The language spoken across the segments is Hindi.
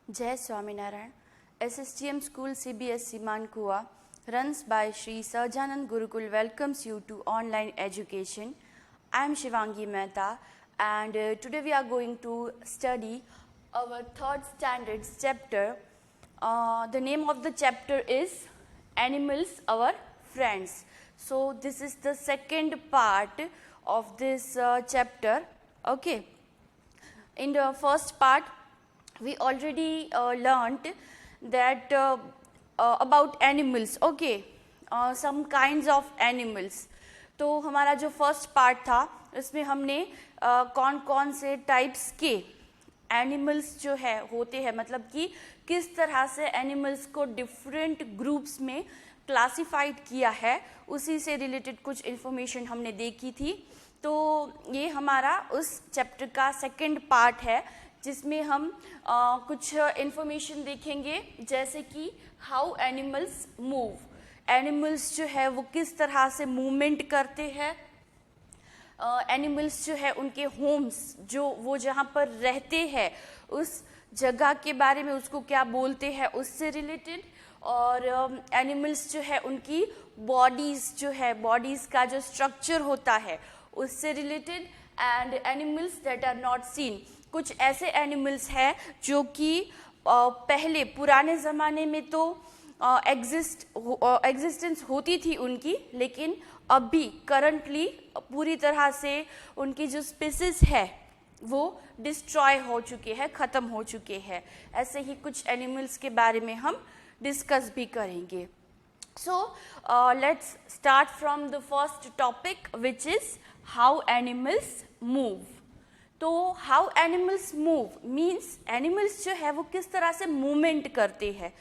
Jai Swaminarayan. SSTM School CBSE Mankua, runs by Sri Sajanand Gurukul, welcomes you to online education. I am Shivangi Mehta, and today we are going to study our third standards chapter. The name of the chapter is Animals Our Friends. So this is the second part of this chapter. Okay. In the first part, we already learnt that about animals. Okay, some kinds of animals. तो हमारा जो फर्स्ट पार्ट था उसमें हमने कौन कौन से टाइप्स के एनिमल्स जो है होते हैं, मतलब कि किस तरह से एनिमल्स को डिफरेंट ग्रुप्स में क्लासिफाइड किया है, उसी से रिलेटेड कुछ इन्फॉर्मेशन हमने देखी थी. तो ये हमारा उस चैप्टर का सेकंड पार्ट है, जिसमें हम कुछ इन्फॉर्मेशन देखेंगे, जैसे कि हाउ एनिमल्स मूव. एनिमल्स जो है वो किस तरह से मूवमेंट करते हैं. एनिमल्स जो है उनके होम्स, जो वो जहाँ पर रहते हैं उस जगह के बारे में उसको क्या बोलते हैं, उससे रिलेटेड. और एनिमल्स जो है उनकी बॉडीज़ जो है, बॉडीज़ का जो स्ट्रक्चर होता है उससे related. And animals that are not seen. कुछ ऐसे एनिमल्स हैं जो कि पहले पुराने ज़माने में तो एग्जिस्टेंस होती थी उनकी, लेकिन अभी करंटली पूरी तरह से उनकी जो स्पीसीज है वो डिस्ट्रॉय हो चुके हैं, ख़त्म हो चुके हैं. ऐसे ही कुछ एनिमल्स के बारे में हम डिस्कस भी करेंगे. So let's start from the first topic, which is how animals move. तो how animals move means animals जो है वो किस तरह से मूवमेंट करते हैं.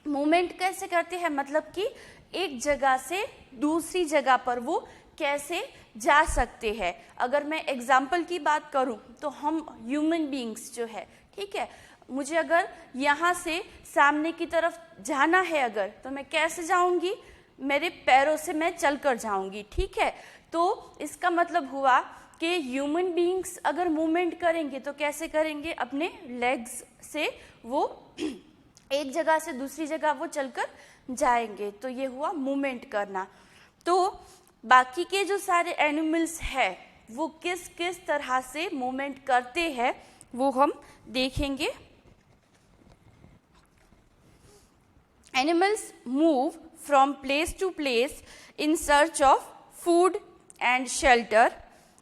मूवमेंट कैसे करते हैं, मतलब कि एक जगह से दूसरी जगह पर वो कैसे जा सकते हैं. अगर मैं एग्जाम्पल की बात करूं तो हम ह्यूमन बीइंग्स जो है, ठीक है, मुझे अगर यहाँ से सामने की तरफ जाना है अगर, तो मैं कैसे जाऊंगी, मेरे पैरों से मैं चलकर जाऊंगी. ठीक है, तो इसका मतलब हुआ कि ह्यूमन बीइंग्स अगर मूवमेंट करेंगे तो कैसे करेंगे, अपने लेग्स से वो एक जगह से दूसरी जगह वो चलकर जाएंगे. तो ये हुआ मूवमेंट करना. तो बाकी के जो सारे एनिमल्स हैं वो किस किस तरह से मूवमेंट करते हैं वो हम देखेंगे. Animals move from place to place in search of food and shelter.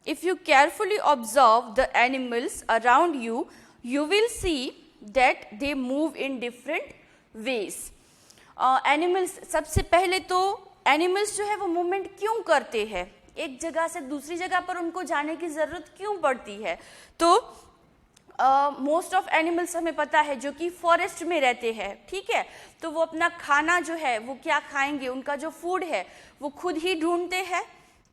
If you carefully observe the animals around you, you will see that they move in different ways. Animals, सबसे पहले तो animals जो है वो movement क्यों करते हैं, एक जगह से दूसरी जगह पर उनको जाने की ज़रूरत क्यों पड़ती है. तो मोस्ट ऑफ एनिमल्स हमें पता है जो कि फॉरेस्ट में रहते हैं. ठीक है, तो वो अपना खाना जो है वो क्या खाएंगे, उनका जो फूड है वो खुद ही ढूंढते हैं.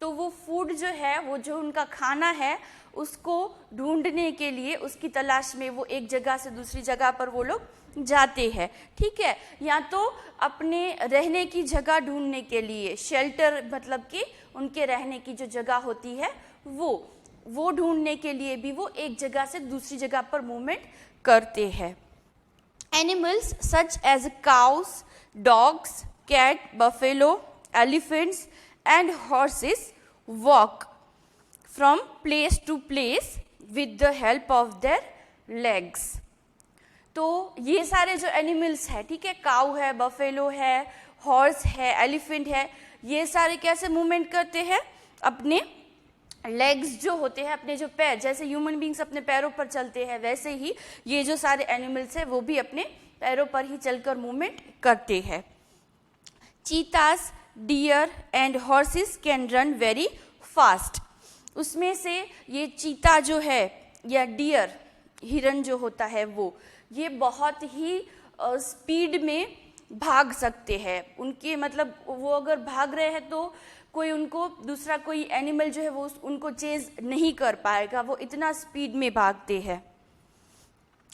तो वो फूड जो है, वो जो उनका खाना है, उसको ढूंढने के लिए, उसकी तलाश में वो एक जगह से दूसरी जगह पर वो लोग जाते हैं. ठीक है, या तो अपने रहने की जगह ढूंढने के लिए, शेल्टर मतलब कि उनके रहने की जो जगह होती है वो ढूंढने के लिए भी वो एक जगह से दूसरी जगह पर मूवमेंट करते हैं. Animals such as cows, dogs, cat, buffalo, elephants and horses walk from place to place with the help of their legs. तो ये सारे जो एनिमल्स हैं, ठीक है, काऊ है, बफेलो है, हॉर्स है, एलिफेंट है, ये सारे कैसे मूवमेंट करते हैं, अपने लेग्स जो होते हैं, अपने जो पैर, जैसे ह्यूमन बीइंग्स अपने पैरों पर चलते हैं, वैसे ही ये जो सारे एनिमल्स हैं वो भी अपने पैरों पर ही चलकर मूवमेंट करते हैं. Cheetahs, deer and horses can run very fast. उसमें से ये चीता जो है या डियर, हिरन जो होता है, वो ये बहुत ही स्पीड में भाग सकते हैं. उनके मतलब वो अगर भाग रहे हैं तो कोई उनको, दूसरा कोई एनिमल जो है वो उनको चेज नहीं कर पाएगा, वो इतना स्पीड में भागते हैं.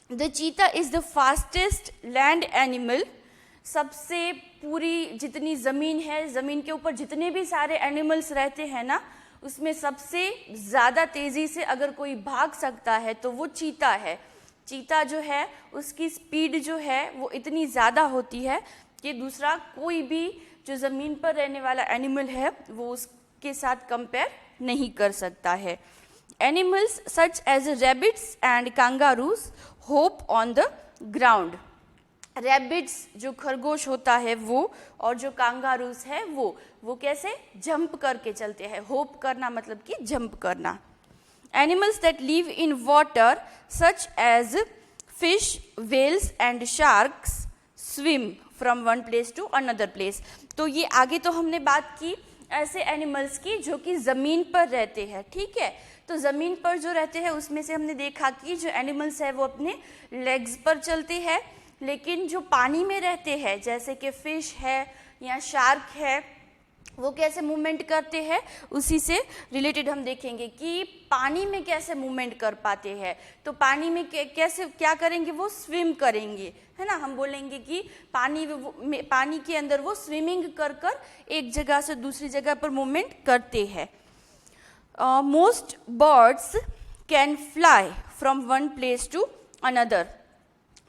द चीता is the fastest land animal. सबसे पूरी जितनी ज़मीन है, ज़मीन के ऊपर जितने भी सारे एनिमल्स रहते हैं ना, उसमें सबसे ज़्यादा तेज़ी से अगर कोई भाग सकता है तो वो चीता है. चीता जो है उसकी स्पीड जो है वो इतनी ज़्यादा होती है कि दूसरा कोई भी जो ज़मीन पर रहने वाला एनिमल है वो उसके साथ कंपेयर नहीं कर सकता है। Animals such as rabbits and kangaroos hop on the ground. Rabbits जो खरगोश होता है वो, और जो कांगारूस है वो कैसे जंप करके चलते हैं। होप करना मतलब कि जंप करना। Animals that live in water such as fish, whales and sharks swim from one place to another place. तो ये आगे तो हमने बात की ऐसे एनिमल्स की जो कि ज़मीन पर रहते हैं, ठीक है। तो ज़मीन पर जो रहते हैं उसमें से हमने देखा कि जो एनिमल्स है वो अपने लेग्स पर चलते हैं, लेकिन जो पानी में रहते हैं जैसे कि फ़िश है या शार्क है वो कैसे मूवमेंट करते हैं, उसी से रिलेटेड हम देखेंगे कि पानी में कैसे मूवमेंट कर पाते हैं। तो पानी में कैसे क्या करेंगे, वो स्विम करेंगे, है ना। हम बोलेंगे कि पानी के अंदर वो स्विमिंग कर कर एक जगह से दूसरी जगह पर मूवमेंट करते हैं। Most birds can fly from one place to another.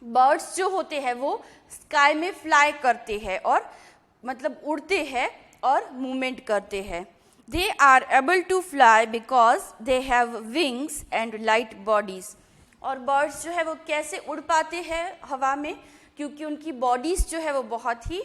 Birds जो होते हैं वो स्काई में फ्लाई करते हैं और मतलब उड़ते हैं और मूवमेंट करते हैं। They are able to fly because they have wings and light bodies. और बर्ड्स जो है वो कैसे उड़ पाते हैं हवा में, क्योंकि उनकी बॉडीज़ जो है वो बहुत ही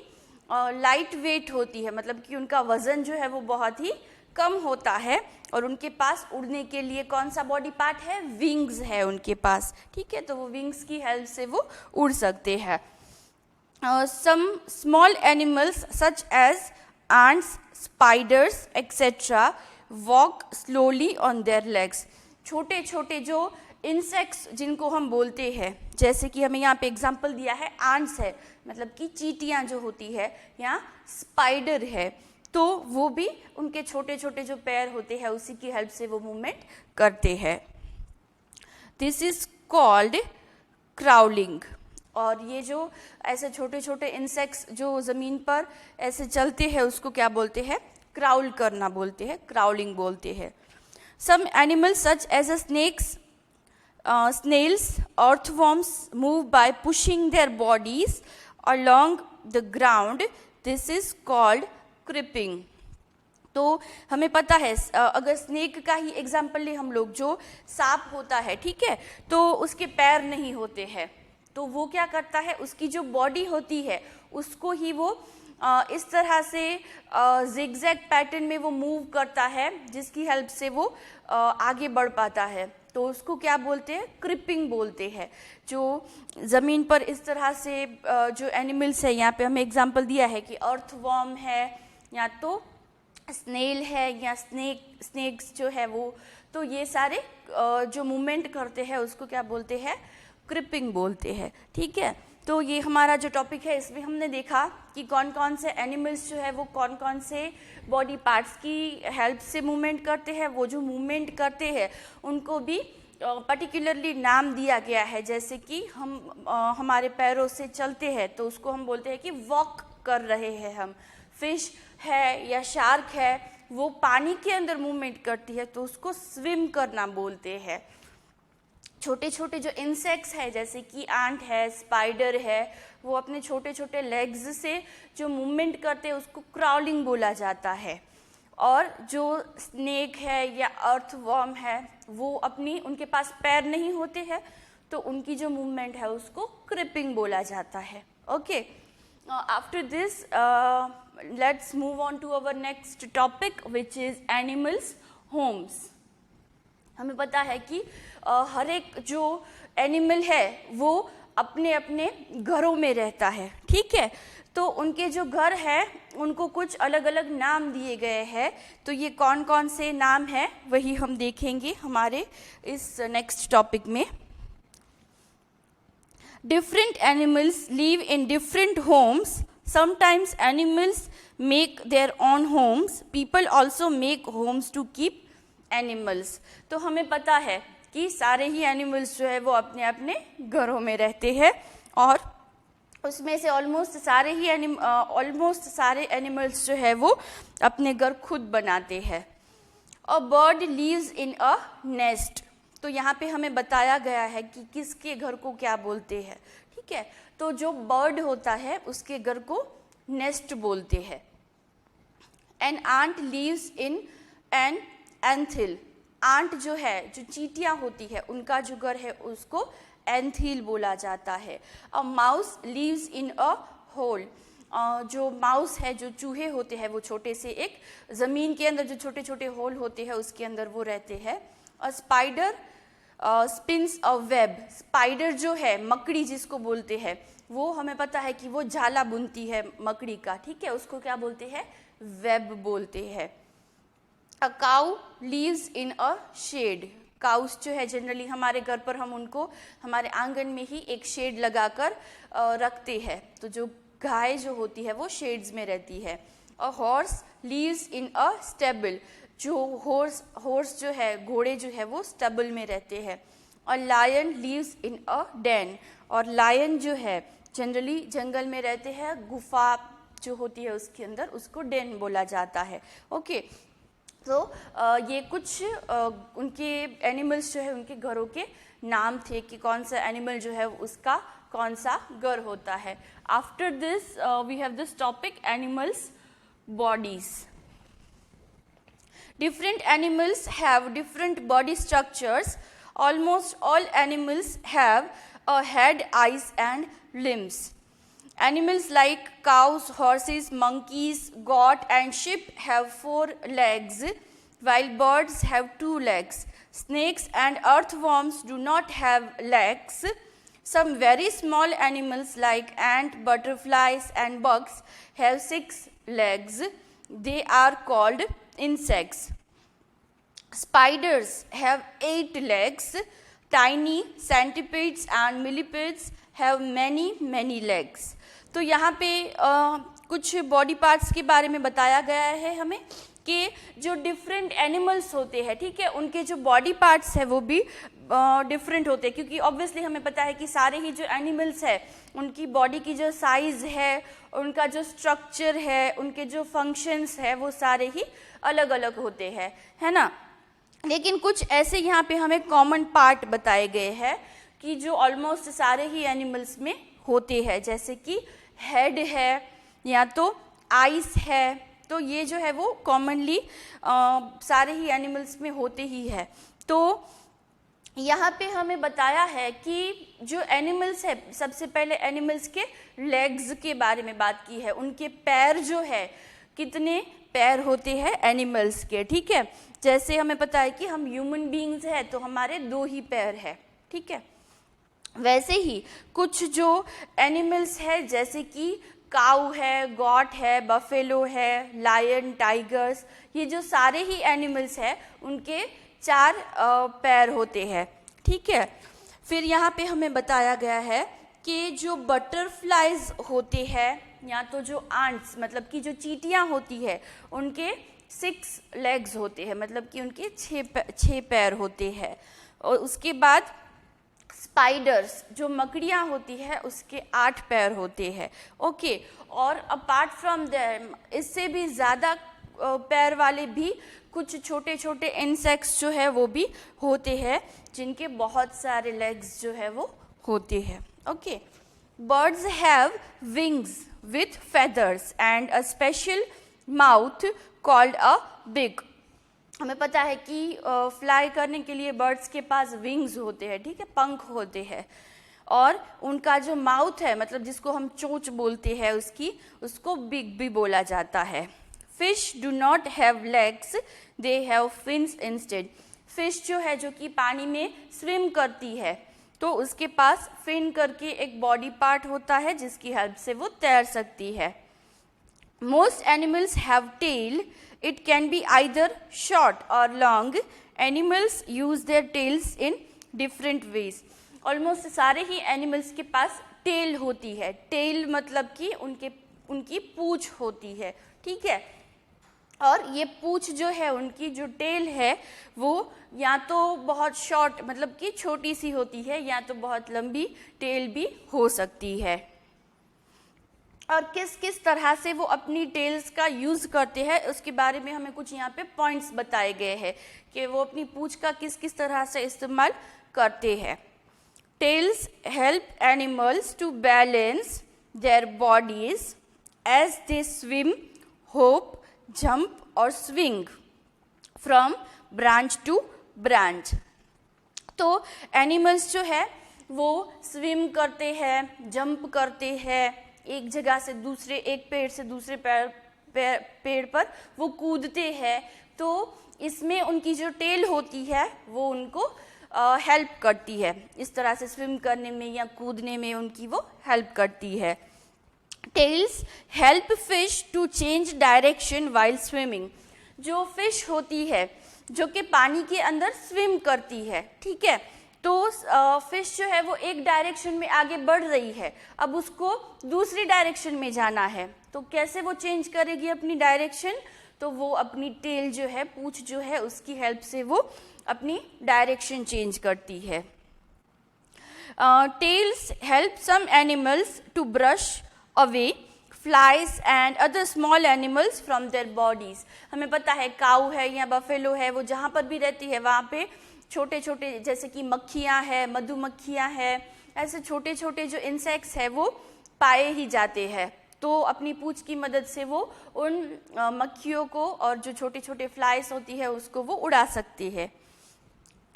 लाइट वेट होती है, मतलब कि उनका वज़न जो है वो बहुत ही कम होता है और उनके पास उड़ने के लिए कौन सा बॉडी पार्ट है, विंग्स है उनके पास, ठीक है। तो वो विंग्स की हेल्प से वो उड़ सकते हैं। Some small animals such as ants, spiders, etc. walk slowly on their legs. छोटे छोटे जो इंसेक्ट्स जिनको हम बोलते हैं, जैसे कि हमें यहाँ पे एग्जांपल दिया है ants है, मतलब कि चींटियाँ जो होती है, या स्पाइडर है, तो वो भी उनके छोटे छोटे जो पैर होते हैं उसी की हेल्प से वो मूवमेंट करते हैं। This is called crawling. और ये जो ऐसे छोटे छोटे इंसेक्ट्स जो ज़मीन पर ऐसे चलते हैं उसको क्या बोलते हैं, क्राउल करना बोलते हैं, क्राउलिंग बोलते हैं। Some animals such as uh snakes, snails, earthworms move by pushing their bodies along the ground. This is called creeping. तो हमें पता है अगर स्नेक का ही एग्जाम्पल ले हम लोग, जो सांप होता है, ठीक है, तो उसके पैर नहीं होते हैं, तो वो क्या करता है, उसकी जो बॉडी होती है उसको ही वो इस तरह से जिगजैग पैटर्न में वो मूव करता है जिसकी हेल्प से वो आगे बढ़ पाता है। तो उसको क्या बोलते हैं, क्रिपिंग बोलते हैं। जो ज़मीन पर इस तरह से जो एनिमल्स है, यहाँ पे हमें एग्जांपल दिया है कि अर्थवॉर्म है या तो स्नेल है या स्नेक्स जो है वो, तो ये सारे जो मूवमेंट करते हैं उसको क्या बोलते हैं, क्रिपिंग बोलते हैं, ठीक है। तो ये हमारा जो टॉपिक है इसमें हमने देखा कि कौन कौन से एनिमल्स जो है वो कौन कौन से बॉडी पार्ट्स की हेल्प से मूवमेंट करते हैं। वो जो मूवमेंट करते हैं उनको भी पर्टिकुलरली नाम दिया गया है, जैसे कि हम हमारे पैरों से चलते हैं तो उसको हम बोलते हैं कि वॉक कर रहे हैं हम। फिश है या शार्क है वो पानी के अंदर मूवमेंट करती है तो उसको स्विम करना बोलते हैं। छोटे छोटे जो इंसेक्ट्स है जैसे कि आंट है, स्पाइडर है, वो अपने छोटे छोटे लेग्स से जो मूवमेंट करते हैं उसको क्राउलिंग बोला जाता है। और जो स्नेक है या अर्थवॉर्म है वो उनके पास पैर नहीं होते हैं तो उनकी जो मूवमेंट है उसको क्रिपिंग बोला जाता है। Okay, after this let's move on to our next topic which is animals homes. हमें पता है कि हर एक जो एनिमल है वो अपने अपने घरों में रहता है, ठीक है। तो उनके जो घर है उनको कुछ अलग अलग नाम दिए गए हैं। तो ये कौन कौन से नाम हैं वही हम देखेंगे हमारे इस नेक्स्ट टॉपिक में। Different animals live in different homes. Sometimes animals make their own homes. People also make homes to keep animals. तो हमें पता है कि सारे ही एनिमल्स जो है वो अपने अपने घरों में रहते हैं और उसमें से ऑलमोस्ट सारे एनिमल्स जो है वो अपने घर खुद बनाते हैं। A bird leaves in a nest. तो यहाँ पे हमें बताया गया है कि किसके घर को क्या बोलते हैं, ठीक है। तो जो बर्ड होता है उसके घर को नेस्ट बोलते हैं। An ant lives in an anthill, ant जो है, जो चींटियाँ होती है, उनका जो घर है उसको एंथिल बोला जाता है। A mouse lives in a hole, जो माउस है, जो चूहे होते हैं, वो छोटे से एक ज़मीन के अंदर जो छोटे छोटे होल होते हैं उसके अंदर वो रहते हैं। A spider spins a web, spider जो है, मकड़ी जिसको बोलते हैं, वो हमें पता है कि वो जाला बुनती है मकड़ी का, ठीक है, उसको क्या बोलते हैं, वेब बोलते हैं। A cow lives in a shed, cows जो है जनरली हमारे घर पर हम उनको हमारे आंगन में ही एक शेड लगाकर रखते हैं, तो जो गाय जो होती है वो शेड्स में रहती है। A horse leaves in a stable, जो हॉर्स जो है, घोड़े जो है वो स्टेबल में रहते हैं। और lion lives in a den, और लायन जो है जनरली जंगल में रहते हैं, गुफा जो होती है उसके अंदर, उसको डेन बोला जाता है। ओके, तो ये कुछ उनके एनिमल्स जो है उनके घरों के नाम थे कि कौन सा एनिमल जो है उसका कौन सा घर होता है। After this we have this topic animals bodies. Different animals have different body structures. Almost all animals have a head, eyes and limbs. Animals like cows, horses, monkeys, goat and sheep have 4 legs, while birds have 2 legs. Snakes and earthworms do not have legs. Some very small animals like ants, butterflies and bugs have 6 legs. They are called insects. Spiders have 8 legs. Tiny centipedes and millipedes have many legs. तो यहाँ पे कुछ बॉडी पार्ट्स के बारे में बताया गया है हमें कि जो डिफरेंट एनिमल्स होते हैं, ठीक है, उनके जो बॉडी पार्ट्स है वो भी डिफरेंट होते हैं, क्योंकि ऑब्वियसली हमें पता है कि सारे ही जो एनिमल्स है उनकी बॉडी की जो साइज़ है, उनका जो स्ट्रक्चर है, उनके जो फंक्शंस है वो सारे ही अलग अलग होते हैं, है ना। लेकिन कुछ ऐसे यहाँ पे हमें कॉमन पार्ट बताए गए हैं कि जो ऑलमोस्ट सारे ही एनिमल्स में होते हैं, जैसे कि हेड है या तो आइस है, तो ये जो है वो कॉमनली सारे ही एनिमल्स में होते ही है। तो यहाँ पे हमें बताया है कि जो एनिमल्स है, सबसे पहले एनिमल्स के लेग्स के बारे में बात की है, उनके पैर जो है, कितने पैर होते हैं एनिमल्स के, ठीक है। जैसे हमें पता है कि हम ह्यूमन बीइंग्स हैं तो हमारे 2 ही पैर है, ठीक है। वैसे ही कुछ जो एनिमल्स है जैसे कि काऊ है, गॉट है, बफेलो है, लायन, टाइगर्स, ये जो सारे ही एनिमल्स हैं उनके 4 पैर होते हैं, ठीक है। फिर यहाँ पे हमें बताया गया है कि जो बटरफ्लाइज होते हैं या तो जो आंट्स, मतलब कि जो चींटियाँ होती है, उनके 6 लेग्स होते हैं, मतलब कि उनके 6 पैर होते हैं। और उसके बाद स्पाइडर्स, जो मकड़ियाँ होती है, उसके 8 पैर होते हैं, ओके। और अपार्ट फ्रॉम देम, इससे भी ज़्यादा पैर वाले भी कुछ छोटे छोटे इंसेक्ट्स जो है वो भी होते हैं, जिनके बहुत सारे लेग्स जो है वो होते हैं, okay. Birds have wings with feathers and a special mouth called a beak. हमें पता है कि फ्लाई करने के लिए बर्ड्स के पास विंग्स होते हैं, ठीक है, पंख होते हैं, और उनका जो माउथ है, मतलब जिसको हम चोंच बोलते हैं उसको बिग भी बोला जाता है। Fish do not have legs, they have fins instead. Fish जो है, जो कि पानी में स्विम करती है, तो उसके पास फिन करके एक बॉडी पार्ट होता है जिसकी हेल्प से वो तैर सकती है। Most animals have tail, it can be either short और long. Animals use their tails in different ways. Almost सारे ही एनिमल्स के पास टेल होती है। टेल मतलब कि उनकी पूंछ होती है, ठीक है। और ये पूंछ जो है, उनकी जो टेल है, वो या तो बहुत शॉर्ट मतलब कि छोटी सी होती है, या तो बहुत लंबी टेल भी हो सकती है। और किस किस तरह से वो अपनी टेल्स का यूज़ करते हैं उसके बारे में हमें कुछ यहाँ पे पॉइंट्स बताए गए हैं कि वो अपनी पूंछ का किस किस तरह से इस्तेमाल करते हैं। Tails help animals to balance their bodies as they swim, hop, jump और swing from branch to branch. तो एनिमल्स जो है वो स्विम करते हैं, जंप करते हैं, एक जगह से दूसरे, एक पेड़ से दूसरे पेड़ पर वो कूदते हैं। तो इसमें उनकी जो टेल होती है वो उनको हेल्प करती है, इस तरह से स्विम करने में या कूदने में उनकी वो हेल्प करती है। Tails help fish to change direction while swimming. जो फिश होती है जो कि पानी के अंदर स्विम करती है, ठीक है, तो फिश जो है वो एक डायरेक्शन में आगे बढ़ रही है, अब उसको दूसरी डायरेक्शन में जाना है, तो कैसे वो चेंज करेगी अपनी डायरेक्शन? तो वो अपनी टेल जो है, पूंछ जो है, उसकी हेल्प से वो अपनी डायरेक्शन चेंज करती है। Tails help some animals to brush away flies and other small animals from their bodies. हमें पता है काऊ है या बफेलो है, वो जहाँ पर भी रहती है वहाँ पे छोटे छोटे, जैसे कि मक्खियाँ हैं, मधुमक्खियाँ हैं, ऐसे छोटे छोटे जो इंसेक्ट्स है वो पाए ही जाते हैं। तो अपनी पूंछ की मदद से वो उन मक्खियों को और जो छोटे छोटे फ्लाइज होती है उसको वो उड़ा सकती है।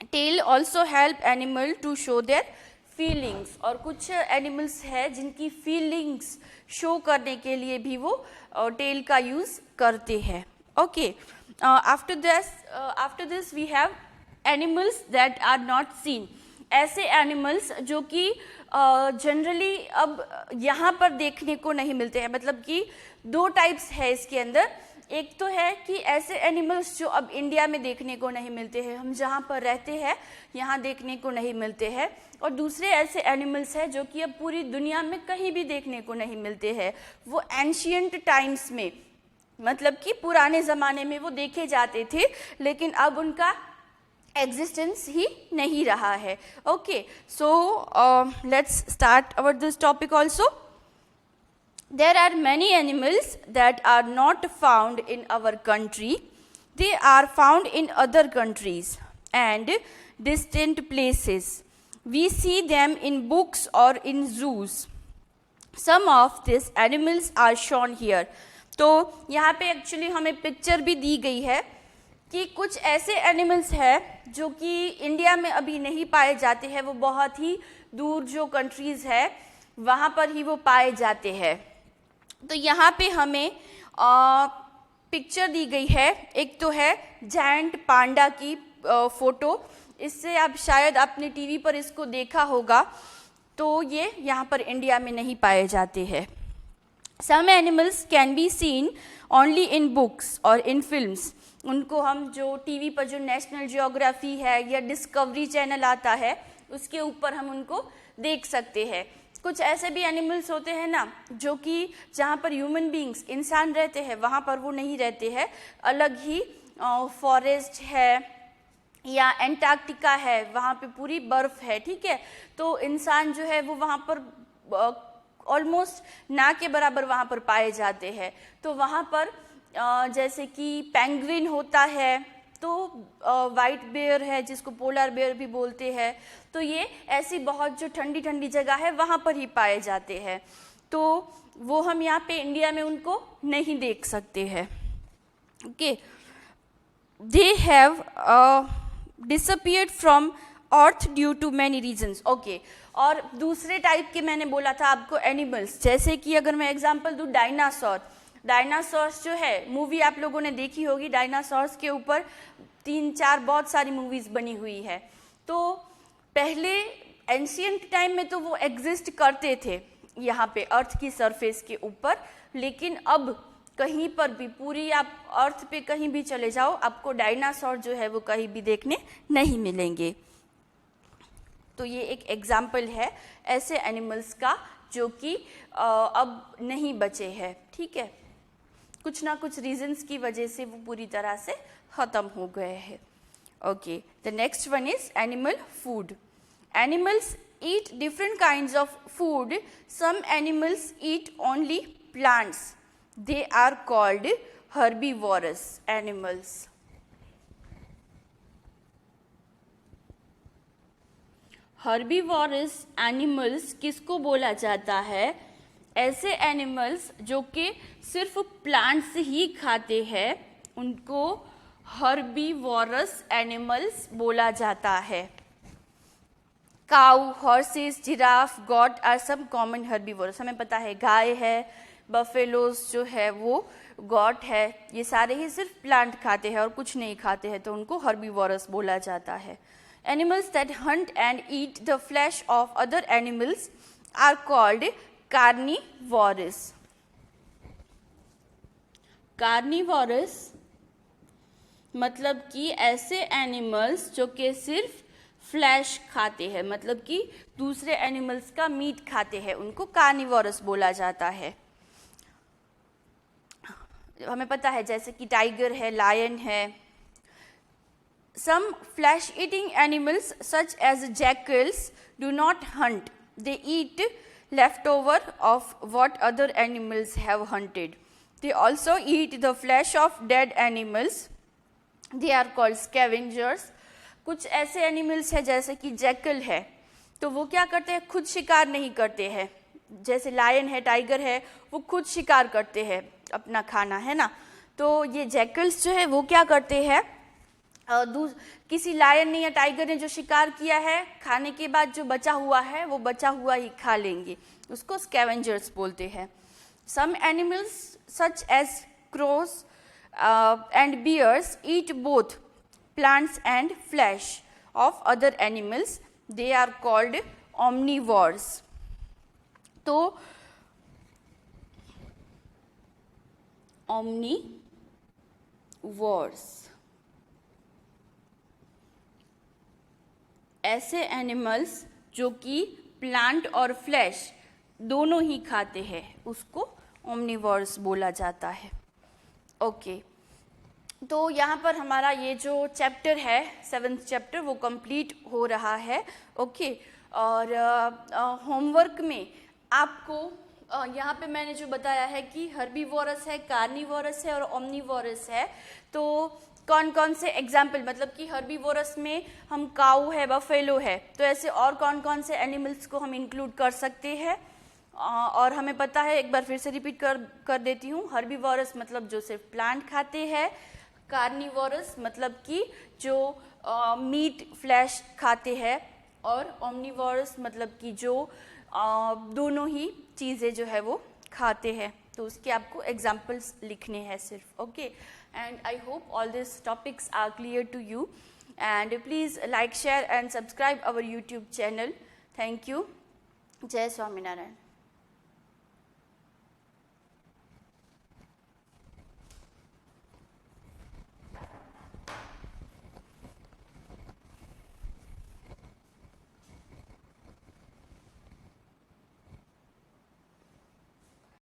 Tail also help animal to show their feelings. और कुछ एनिमल्स है जिनकी फीलिंग्स शो करने के लिए भी वो टेल का यूज़ करते हैं। Okay, after this we have animals that are not seen. ऐसे एनिमल्स जो कि जनरली अब यहाँ पर देखने को नहीं मिलते हैं, मतलब कि दो टाइप्स है इसके अंदर। एक तो है कि ऐसे एनिमल्स जो अब इंडिया में देखने को नहीं मिलते हैं, हम जहाँ पर रहते हैं यहाँ देखने को नहीं मिलते हैं, और दूसरे ऐसे एनिमल्स हैं जो कि अब पूरी दुनिया में कहीं भी देखने को नहीं मिलते हैं। वो एंशियंट टाइम्स में, मतलब कि पुराने ज़माने में वो देखे जाते थे, लेकिन अब उनका एग्जिस्टेंस ही नहीं रहा है। Okay, so let's start our this topic also. There are many animals that are not found in our country. They are found in other countries and distant places. We see them in books or in zoos. Some of these animals are shown here. तो यहाँ पे एक्चुअली हमें पिक्चर भी दी गई है कि कुछ ऐसे एनिमल्स हैं जो कि इंडिया में अभी नहीं पाए जाते हैं, वो बहुत ही दूर जो कंट्रीज़ है वहाँ पर ही वो पाए जाते हैं। तो यहाँ पे हमें पिक्चर दी गई है। एक तो है जायंट पांडा की फ़ोटो, इससे आप शायद अपने टीवी पर इसको देखा होगा। तो ये यहाँ पर इंडिया में नहीं पाए जाते हैं। Some animals can be seen only in books और इन फिल्म्स। उनको हम जो टीवी पर जो नेशनल जियोग्राफी है या डिस्कवरी चैनल आता है उसके ऊपर हम उनको देख सकते हैं। कुछ ऐसे भी एनिमल्स होते हैं ना जो कि जहाँ पर ह्यूमन बींग्स, इंसान रहते हैं, वहाँ पर वो नहीं रहते हैं, अलग ही फॉरेस्ट है या एंटार्क्टिका है, वहाँ पे पूरी बर्फ़ है, ठीक है। तो इंसान जो है वो वहाँ पर ऑलमोस्ट ना के बराबर वहाँ पर पाए जाते हैं। तो वहाँ पर जैसे कि पेंगुइन होता है, तो वाइट बेयर है जिसको पोलर बेयर भी बोलते हैं। तो ये ऐसी बहुत जो ठंडी ठंडी जगह है वहाँ पर ही पाए जाते हैं। तो वो हम यहाँ पे इंडिया में उनको नहीं देख सकते हैं। Okay, they have disappeared from earth due to many reasons. Okay, और दूसरे टाइप के मैंने बोला था आपको एनिमल्स, जैसे कि अगर मैं एग्जांपल दूँ डायनासोर। डायनासोर्स जो है, मूवी आप लोगों ने देखी होगी, डायनासोर्स के ऊपर 3-4 बहुत सारी मूवीज़ बनी हुई है। तो पहले एंशियंट टाइम में तो वो एग्जिस्ट करते थे यहाँ पे अर्थ की सरफेस के ऊपर, लेकिन अब कहीं पर भी, पूरी आप अर्थ पे कहीं भी चले जाओ, आपको डायनासोर जो है वो कहीं भी देखने नहीं मिलेंगे। तो ये एक एग्जाम्पल है ऐसे एनिमल्स का जो कि अब नहीं बचे हैं, ठीक है। कुछ ना कुछ रीजंस की वजह से वो पूरी तरह से ख़त्म हो गए हैं। Okay, the next one is animal food. Animals eat different kinds of food. Some animals eat only plants. They are called herbivorous animals. Herbivorous animals किसको बोला जाता है? ऐसे एनिमल्स जो कि सिर्फ प्लांट्स ही खाते हैं उनको हर्बीवोरस एनिमल्स बोला जाता है. Cow, horses, giraffe, goat are some common herbivorous. हमें पता है गाय है, बफेलोस जो है वो गॉट है, ये सारे ही सिर्फ प्लांट खाते हैं और कुछ नहीं खाते हैं, तो उनको हर्बीवोरस बोला जाता है. Animals that hunt and eat the flesh of other animals are called carnivorous. Carnivorous मतलब कि ऐसे एनिमल्स जो कि सिर्फ फ्लैश खाते हैं, मतलब कि दूसरे एनिमल्स का मीट खाते हैं, उनको कार्निवोरस बोला जाता है. हमें पता है जैसे कि टाइगर है, लायन है. Some flesh-eating animals such as jackals do not hunt. They eat leftover of what other animals have hunted. They also eat the flesh of dead animals. They are called scavengers. कुछ ऐसे एनिमल्स हैं जैसे कि जैकल है, तो वो क्या करते हैं, खुद शिकार नहीं करते हैं. जैसे लायन है, टाइगर है, वो खुद शिकार करते हैं अपना खाना, है ना. तो ये जैकल्स जो है वो क्या करते हैं, किसी लायन ने या टाइगर ने जो शिकार किया है, खाने के बाद जो बचा हुआ है वो बचा हुआ ही खा लेंगे, उसको स्कैवेंजर्स बोलते हैं. Some animals such as crows and bears eat both plants and flesh of other animals. They are called omnivores. तो omnivores ऐसे एनिमल्स जो कि प्लांट और फ्लैश दोनों ही खाते हैं, उसको ओमनिवोर्स बोला जाता है. ओके, तो यहाँ पर हमारा ये जो चैप्टर है, 7th चैप्टर, वो कंप्लीट हो रहा है. ओके, और होमवर्क में आपको यहाँ पे मैंने जो बताया है कि हर्बीवोरस है, कार्निवोरस है और ओमनिवोरस है. तो कौन कौन से एग्जाम्पल, मतलब कि हर्बीवोरस में हम काऊ है, बफेलो है, तो ऐसे और कौन कौन से एनिमल्स को हम इंक्लूड कर सकते हैं. और हमें पता है, एक बार फिर से रिपीट कर देती हूँ. हर्बीवोरस मतलब जो सिर्फ प्लांट खाते हैं, कार्निवोरस मतलब कि जो मीट फ्लैश खाते हैं, और ओमनिवोरस मतलब कि जो दोनों ही चीज़ें जो है वो खाते हैं. तो उसके आपको एग्जाम्पल्स लिखने हैं सिर्फ. Okay, and I hope all these topics are clear to you, and please like, share and subscribe our YouTube channel. Thank you. Jai Swaminarayan.